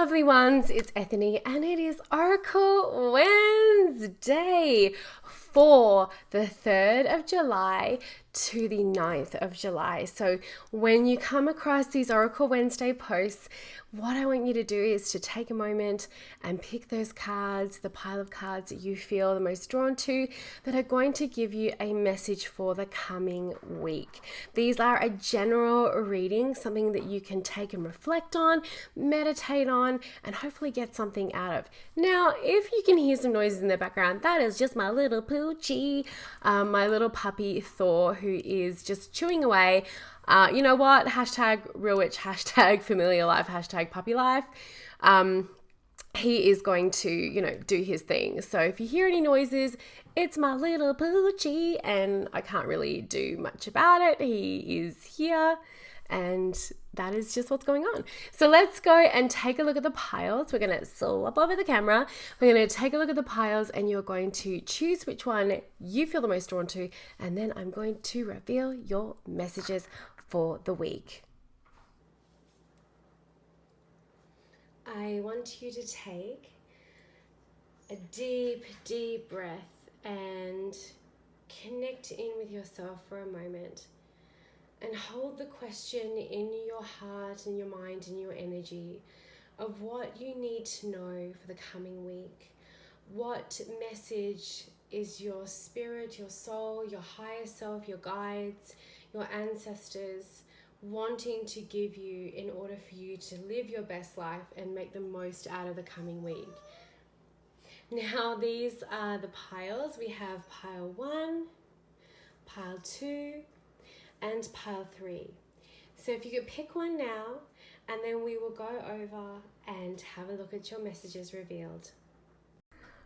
lovely ones, it's Ethony and it is Oracle Wednesday for the 3rd of July to the 9th of July. So when you come across these Oracle Wednesday posts, what I want you to do is to take a moment and pick those cards, the pile of cards that you feel the most drawn to, that are going to give you a message for the coming week. These are a general reading, something that you can take and reflect on, meditate on, and hopefully get something out of. Now, if you can hear some noises in the background, that is just my little poochie, my little puppy Thor, who is just chewing away. You know what? Hashtag real witch, hashtag familiar life, hashtag puppy life. He is going to, do his thing. So if you hear any noises, it's my little poochie and I can't really do much about it. He is here and that is just what's going on. So let's go and take a look at the piles. We're going to swap over the camera. We're going to take a look at the piles and you're going to choose which one you feel the most drawn to. And then I'm going to reveal your messages for the week. I want you to take a deep, deep breath and connect in with yourself for a moment and hold the question in your heart and your mind and your energy of what you need to know for the coming week. What message is your spirit, your soul, your higher self, your guides, your ancestors wanting to give you in order for you to live your best life and make the most out of the coming week. Now, these are the piles. We have pile 1, pile 2, and pile 3. So if you could pick one now, and then we will go over and have a look at your messages revealed.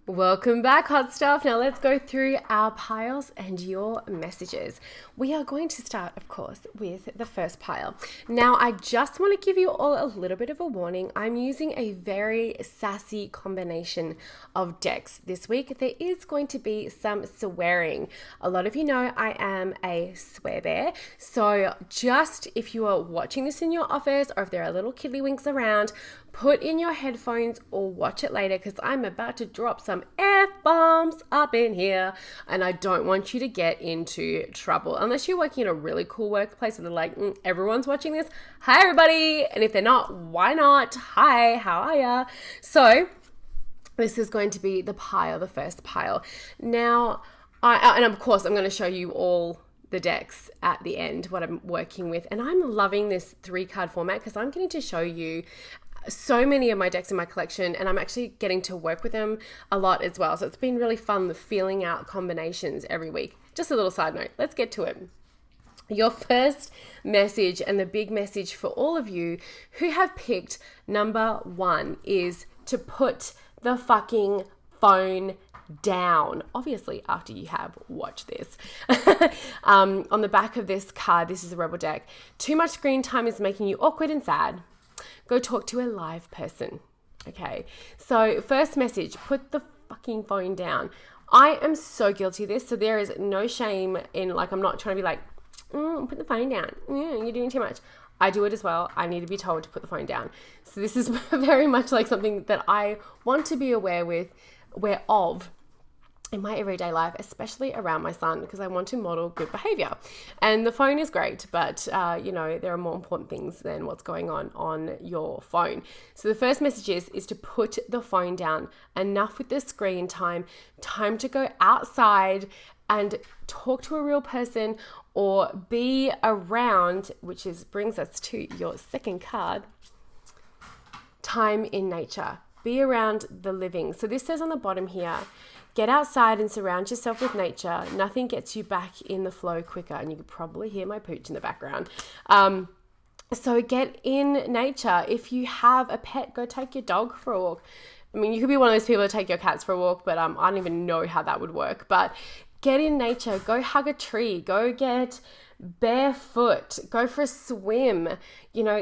Welcome back, hot stuff. Now let's go through our piles and your messages. We are going to start, of course, with the first pile. Now, I just want to give you all a little bit of a warning. I'm using a very sassy combination of decks this week. There is going to be some swearing. A lot of you know I am a swear bear. So just if you are watching this in your office or if there are little kiddlywinks around, put in your headphones or watch it later because I'm about to drop some F-bombs up in here and I don't want you to get into trouble unless you're working in a really cool workplace where they're like, everyone's watching this. Hi, everybody. And if they're not, why not? Hi, how are ya? So this is going to be the first pile. Now, and of course, I'm going to show you all the decks at the end, what I'm working with. And I'm loving this 3-card format because I'm getting to show you so many of my decks in my collection and I'm actually getting to work with them a lot as well. So it's been really fun feeling out combinations every week. Just a little side note, let's get to it. Your first message and the big message for all of you who have picked number 1 is to put the fucking phone down, obviously after you have watched this. On the back of this card, this is a Rebel deck. Too much screen time is making you awkward and sad. Go talk to a live person. Okay, so first message, put the fucking phone down. I am so guilty of this, so there is no shame in, I'm not trying to be like, put the phone down. You're doing too much. I do it as well. I need to be told to put the phone down. So this is very much like something that I want to be aware of in my everyday life, especially around my son, because I want to model good behavior. And the phone is great, but there are more important things than what's going on your phone. So the first message is to put the phone down. Enough with the screen time. Time to go outside and talk to a real person or be around, which brings us to your second card, time in nature. Be around the living. So this says on the bottom here, get outside and surround yourself with nature. Nothing gets you back in the flow quicker. And you could probably hear my pooch in the background. So get in nature. If you have a pet, go take your dog for a walk. I mean, you could be one of those people that take your cats for a walk, but I don't even know how that would work. But get in nature. Go hug a tree. Go get barefoot, go for a swim,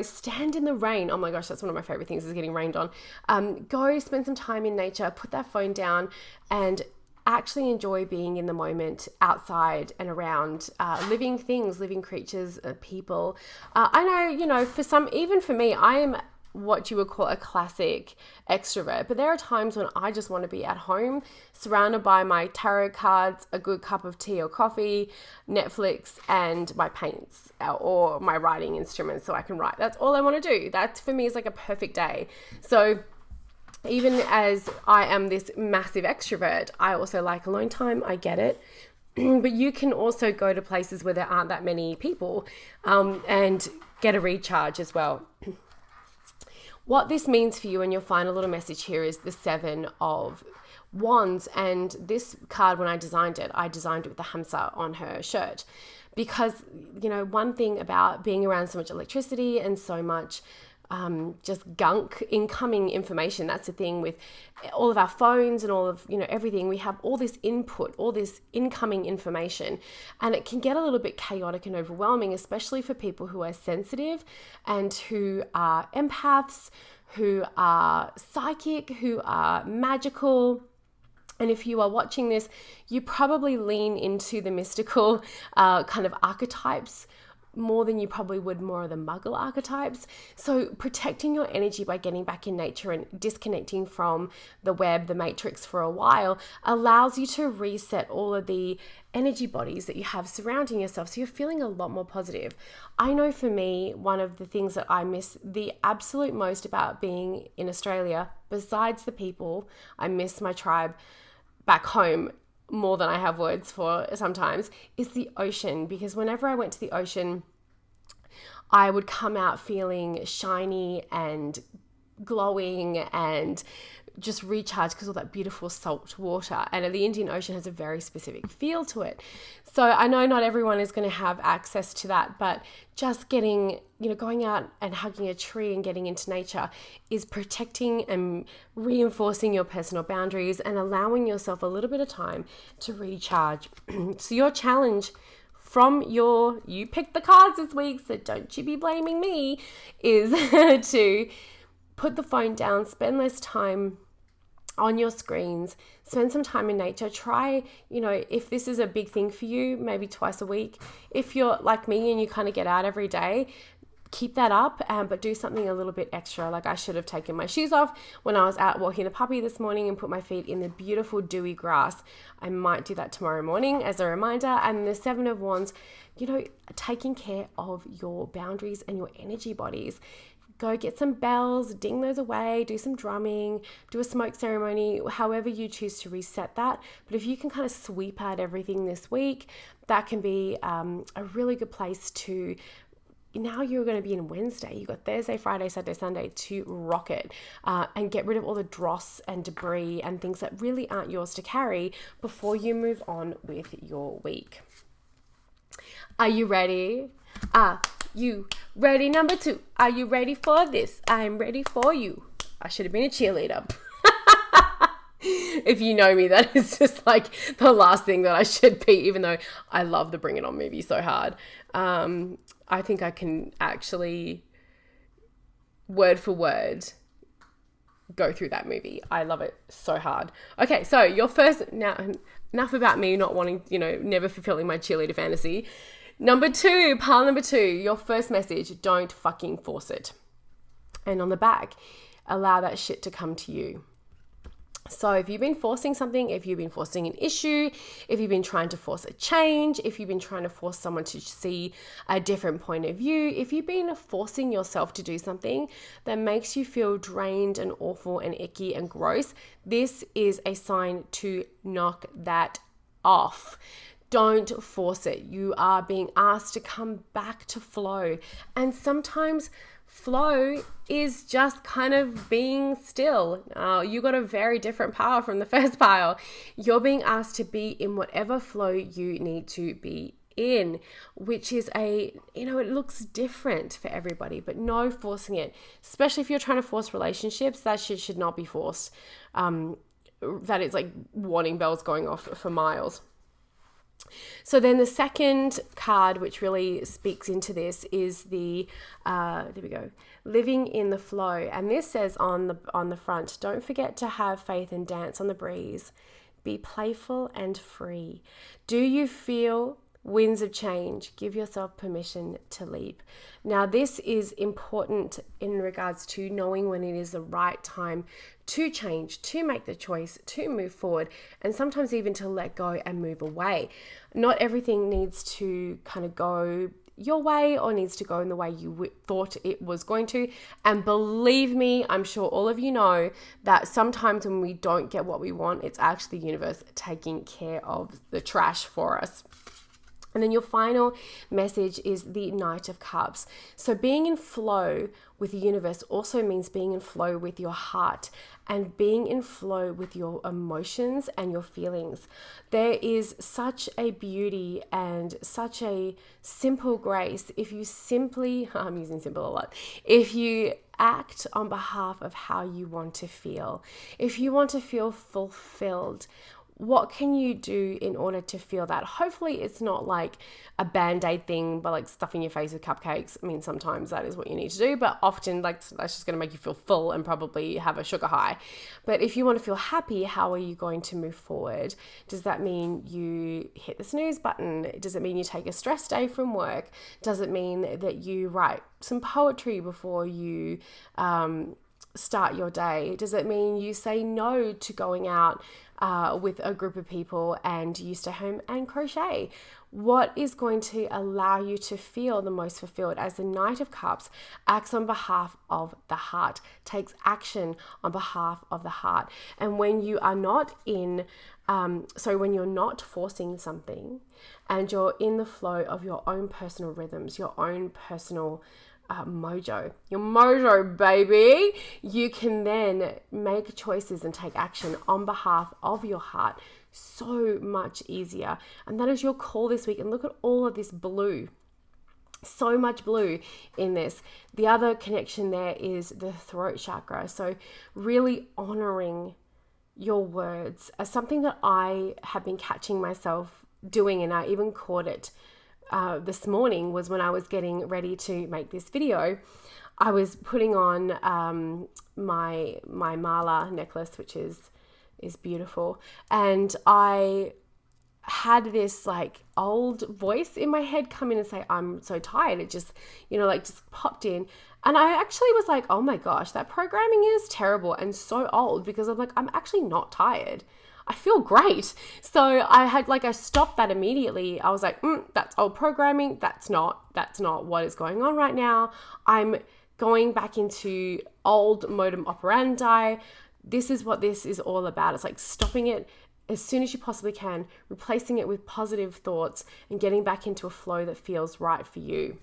stand in the rain. Oh my gosh, that's one of my favorite things is getting rained on. Go spend some time in nature, put that phone down and actually enjoy being in the moment outside and around living things, living creatures, people. I know, for some, even for me, I am what you would call a classic extrovert, but there are times when I just want to be at home surrounded by my tarot cards, a good cup of tea or coffee, Netflix, and my paints or my writing instruments so I can write. That's all I want to do. That for me is like a perfect day. So even as I am this massive extrovert, I also like alone time. I get it. But you can also go to places where there aren't that many people and get a recharge as well. What this means for you, and your final little message here, is the 7 of Wands. And this card, when I designed it with the Hamsa on her shirt. Because, one thing about being around so much electricity and so much just gunk incoming information, that's the thing with all of our phones and all of everything, we have all this input, all this incoming information, and it can get a little bit chaotic and overwhelming, especially for people who are sensitive and who are empaths, who are psychic, who are magical. And if you are watching this, you probably lean into the mystical kind of archetypes more than you probably would more of the muggle archetypes. So protecting your energy by getting back in nature and disconnecting from the web, the matrix for a while, allows you to reset all of the energy bodies that you have surrounding yourself. So you're feeling a lot more positive. I know for me, one of the things that I miss the absolute most about being in Australia, besides the people, I miss my tribe back home more than I have words for sometimes, is the ocean. Because whenever I went to the ocean, I would come out feeling shiny and glowing and just recharged because of that beautiful salt water. And the Indian Ocean has a very specific feel to it. So I know not everyone is going to have access to that, but just getting, going out and hugging a tree and getting into nature is protecting and reinforcing your personal boundaries and allowing yourself a little bit of time to recharge. So your challenge from you picked the cards this week, so don't you be blaming me, is to put the phone down, spend less time on your screens, spend some time in nature. Try, if this is a big thing for you, maybe twice a week. If you're like me and you kind of get out every day, keep that up, but do something a little bit extra. Like I should have taken my shoes off when I was out walking the puppy this morning and put my feet in the beautiful dewy grass. I might do that tomorrow morning as a reminder. And the 7 of Wands, taking care of your boundaries and your energy bodies. Go get some bells, ding those away, do some drumming, do a smoke ceremony, however you choose to reset that. But if you can kind of sweep out everything this week, that can be a really good place to. Now you're going to be in Wednesday. You've got Thursday, Friday, Saturday, Sunday to rock it and get rid of all the dross and debris and things that really aren't yours to carry before you move on with your week. Are you ready? Are you ready? Number 2. Are you ready for this? I'm ready for you. I should have been a cheerleader. If you know me, that is just like the last thing that I should be, even though I love the Bring It On movie so hard. I think I can actually, word for word, go through that movie. I love it so hard. Okay, so your first, now enough about me not wanting, never fulfilling my cheerleader fantasy. Pile number 2, your first message, don't fucking force it. And on the back, allow that shit to come to you. So if you've been forcing something, if you've been forcing an issue, if you've been trying to force a change, if you've been trying to force someone to see a different point of view, if you've been forcing yourself to do something that makes you feel drained and awful and icky and gross, this is a sign to knock that off. Don't force it. You are being asked to come back to flow. And sometimes flow is just kind of being still. You got a very different power from the first pile. You're being asked to be in whatever flow you need to be in, which is it looks different for everybody, but no forcing it. Especially if you're trying to force relationships, that shit should not be forced. That is like warning bells going off for miles. So then the second card, which really speaks into this, is the living in the flow. And this says on the front, don't forget to have faith and dance on the breeze. Be playful and free. Do you feel winds of change. Give yourself permission to leap. Now, this is important in regards to knowing when it is the right time to change, to make the choice, to move forward, and sometimes even to let go and move away. Not everything needs to kind of go your way or needs to go in the way you thought it was going to. And believe me, I'm sure all of you know that sometimes when we don't get what we want, it's actually the universe taking care of the trash for us. And then your final message is the Knight of Cups. So being in flow with the universe also means being in flow with your heart and being in flow with your emotions and your feelings. There is such a beauty and such a simple grace if you simply, I'm using simple a lot, if you act on behalf of how you want to feel. If you want to feel fulfilled, what can you do in order to feel that? Hopefully it's not like a band-aid thing, but like stuffing your face with cupcakes. I mean, sometimes that is what you need to do, but often like that's just going to make you feel full and probably have a sugar high. But if you want to feel happy, how are you going to move forward? Does that mean you hit the snooze button? Does it mean you take a stress day from work? Does it mean that you write some poetry before you start your day? Does it mean you say no to going out with a group of people and you stay home and crochet? What is going to allow you to feel the most fulfilled? As the Knight of Cups acts on behalf of the heart, takes action on behalf of the heart. And when you are not when you're not forcing something and you're in the flow of your own personal rhythms, your own personal your mojo, baby, you can then make choices and take action on behalf of your heart so much easier. And that is your call this week. And look at all of this blue. So much blue in this. The other connection there is the throat chakra. So really honoring your words as something that I have been catching myself doing, and I even caught it this morning was when I was getting ready to make this video. I was putting on my mala necklace, which is beautiful, and I had this like old voice in my head come in and say, I'm so tired. It just, just popped in. And I actually was like, oh my gosh, that programming is terrible and so old, because I'm like, I'm actually not tired. I feel great. So I stopped that immediately. I was like, that's old programming. That's not what is going on right now. I'm going back into old modem operandi. This is what this is all about. It's like stopping it as soon as you possibly can, replacing it with positive thoughts and getting back into a flow that feels right for you.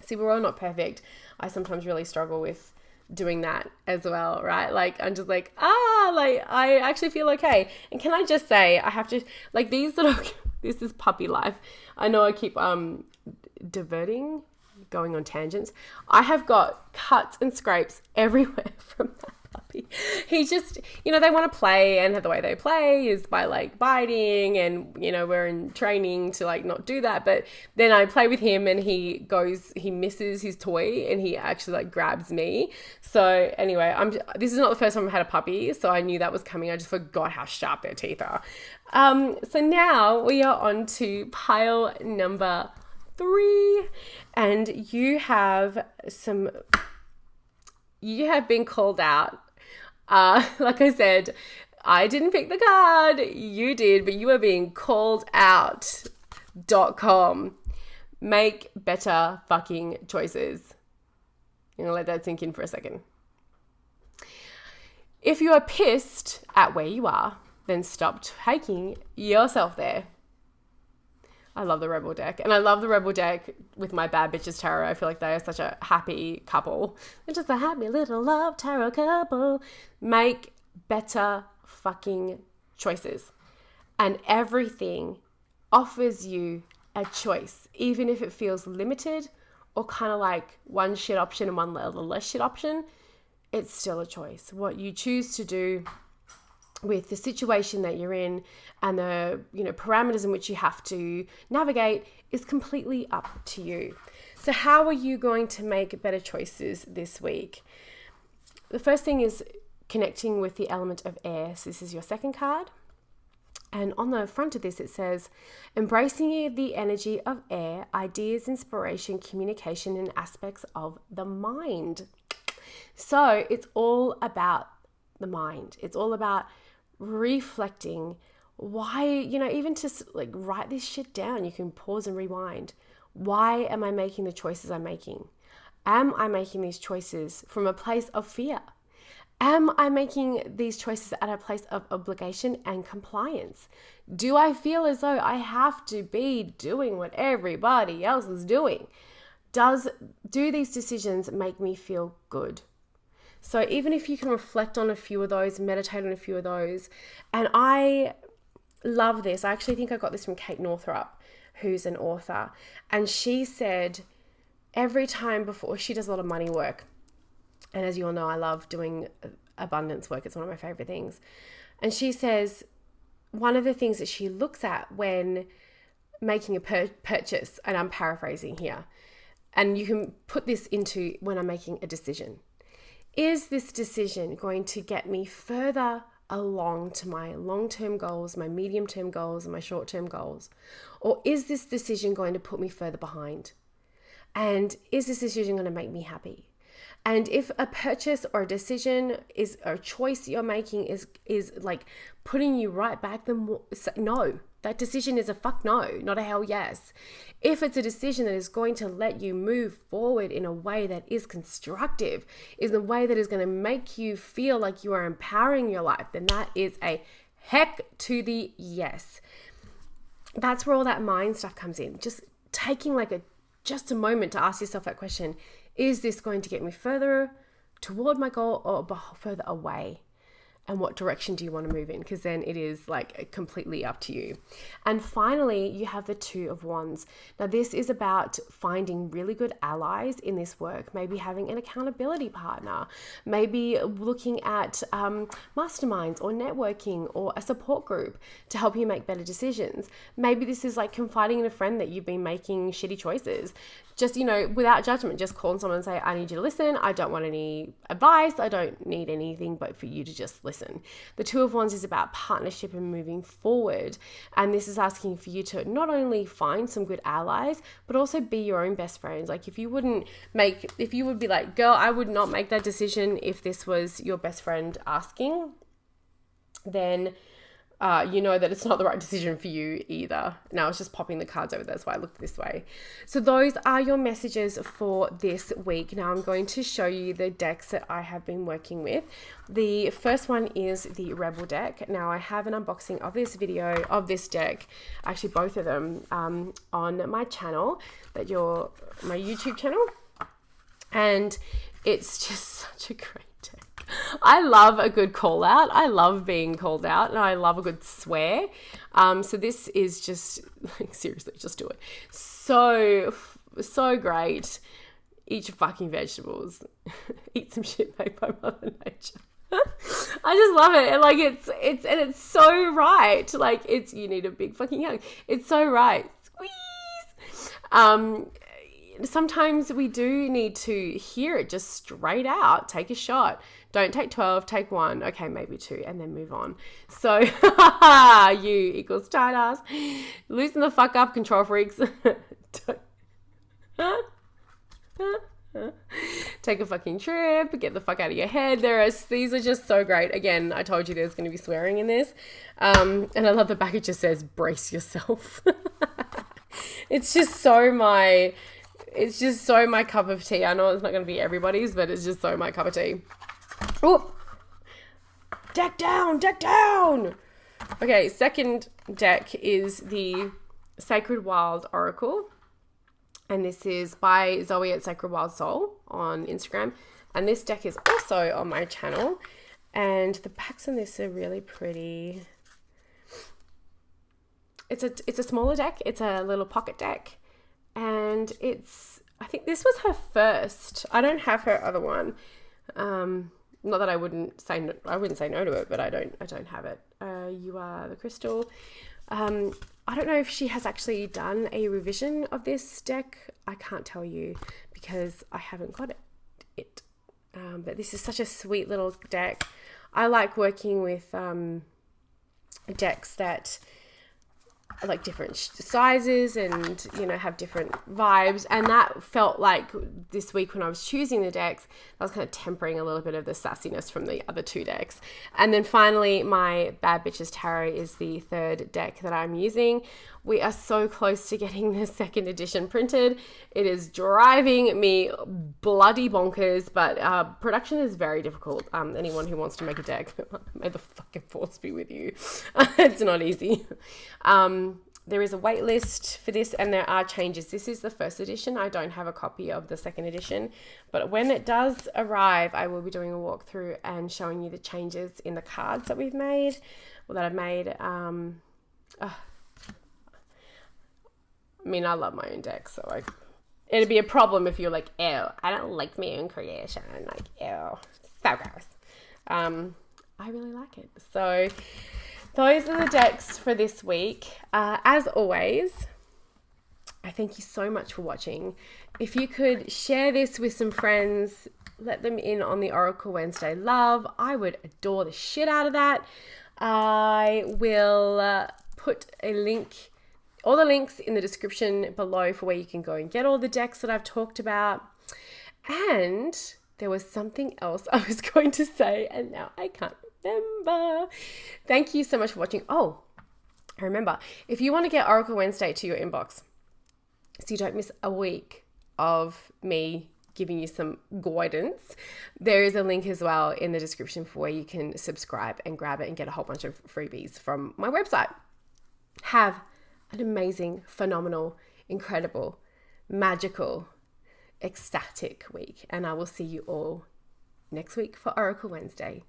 See, we're all not perfect. I sometimes really struggle with doing that as well, right? Like I'm just like, I actually feel okay. And can I just say, I have to, like, these little, this is puppy life. I know I keep diverting, going on tangents. I have got cuts and scrapes everywhere from that puppy. He just, they want to play, and the way they play is by like biting, and we're in training to like not do that, but then I play with him and he misses his toy and he actually like grabs me. So anyway, this is not the first time I've had a puppy, so I knew that was coming. I just forgot how sharp their teeth are. So now we are on to pile number 3, and you have been called out. Like I said, I didn't pick the card, you did, but you are being called out.com. Make better fucking choices. I'm gonna let that sink in for a second. If you are pissed at where you are, then stop taking yourself there. I love the Rebel deck, and I love the Rebel deck with my Bad Bitches Tarot. I feel like they are such a happy couple. They're just a happy little love tarot couple. Make better fucking choices, and everything offers you a choice, even if it feels limited or kind of like one shit option and one little less shit option. It's still a choice. What you choose to do with the situation that you're in and the parameters in which you have to navigate is completely up to you. So how are you going to make better choices this week? The first thing is connecting with the element of air. So this is your second card. And on the front of this, it says, embracing the energy of air, ideas, inspiration, communication, and aspects of the mind. So it's all about the mind. It's all about reflecting why, even to like write this shit down, you can pause and rewind. Why am I making the choices I'm making? Am I making these choices from a place of fear? Am I making these choices at a place of obligation and compliance? Do I feel as though I have to be doing what everybody else is doing? Do these decisions make me feel good? So even if you can reflect on a few of those, meditate on a few of those, and I love this. I actually think I got this from Kate Northrup, who's an author, and she said every time before, she does a lot of money work. And as you all know, I love doing abundance work. It's one of my favorite things. And she says one of the things that she looks at when making a purchase, and I'm paraphrasing here, and you can put this into when I'm making a decision. Is this decision going to get me further along to my long-term goals, my medium-term goals, and my short-term goals? Or is this decision going to put me further behind? And is this decision going to make me happy? And if a purchase or a decision is a choice you're making is like putting you right back, then no, that decision is a fuck no, not a hell yes. If it's a decision that is going to let you move forward in a way that is constructive, is a way that is going to make you feel like you are empowering your life, then that is a heck to the yes. That's where all that mind stuff comes in. Just taking just a moment to ask yourself that question. Is this going to get me further toward my goal or further away? And what direction do you want to move in? Because then it is like completely up to you. And finally, you have the Two of Wands. Now, this is about finding really good allies in this work, maybe having an accountability partner, maybe looking at masterminds or networking or a support group to help you make better decisions. Maybe this is like confiding in a friend that you've been making shitty choices. Just, without judgment, just call someone and say, I need you to listen. I don't want any advice. I don't need anything but for you to just listen. The Two of Wands is about partnership and moving forward. And this is asking for you to not only find some good allies, but also be your own best friends. Like if you would be like, girl, I would not make that decision if this was your best friend asking, then you know that it's not the right decision for you either. Now I was just popping the cards over. That's why I looked this way. So those are your messages for this week. Now I'm going to show you the decks that I have been working with. The first one is the Rebel deck. Now I have an unboxing of this deck, actually both of them, on my channel, my YouTube channel. And it's just such a great deck. I love a good call out. I love being called out, and I love a good swear. So this is just, seriously, just do it. So great. Eat your fucking vegetables. Eat some shit made by Mother Nature. I just love it. And it's so right. You need a big fucking hug. It's so right. Squeeze. Sometimes we do need to hear it just straight out. Take a shot. Don't take 12, take 1. Okay, maybe 2, and then move on. So, you equals tight ass. Loosen the fuck up, control freaks. Take a fucking trip. Get the fuck out of your head. These are just so great. Again, I told you there's going to be swearing in this. And I love the back. It just says, brace yourself. It's just so my cup of tea. I know it's not going to be everybody's, but it's just so my cup of tea. Oh, deck down. Okay, second deck is the Sacred Wild Oracle. And this is by Zoe at Sacred Wild Soul on Instagram. And this deck is also on my channel. And the backs on this are really pretty. It's a smaller deck. It's a little pocket deck. And I think this was her first. I don't have her other one. Not that I wouldn't say no to it, but I don't have it. You Are the Crystal. I don't know if she has actually done a revision of this deck. I can't tell you because I haven't got it. But this is such a sweet little deck. I like working with decks that are like different sizes and, you know, have different vibes. And that felt like this week when I was choosing the decks, I was kind of tempering a little bit of the sassiness from the other two decks. And then finally, my Bad Bitches Tarot is the third deck that I'm using. We are so close to getting the second edition printed. It is driving me bloody bonkers, but production is very difficult. Anyone who wants to make a deck, may the fucking force be with you. It's not easy. There is a wait list for this, and there are changes. This is the first edition. I don't have a copy of the second edition, but when it does arrive, I will be doing a walkthrough and showing you the changes in the cards that we've made, or that I've made. I mean, I love my own deck, so it'd be a problem if you're like, ew, I don't like my own creation. Like, ew, so gross. I really like it. So those are the decks for this week. As always, I thank you so much for watching. If you could share this with some friends, let them in on the Oracle Wednesday love, I would adore the shit out of that. I will put a link, all the links in the description below for where you can go and get all the decks that I've talked about. And there was something else I was going to say, and now I can't remember. Thank you so much for watching. Oh, I remember. If you want to get Oracle Wednesday to your inbox, so you don't miss a week of me giving you some guidance, there is a link as well in the description for where you can subscribe and grab it and get a whole bunch of freebies from my website. Have an amazing, phenomenal, incredible, magical, ecstatic week. And I will see you all next week for Oracle Wednesday.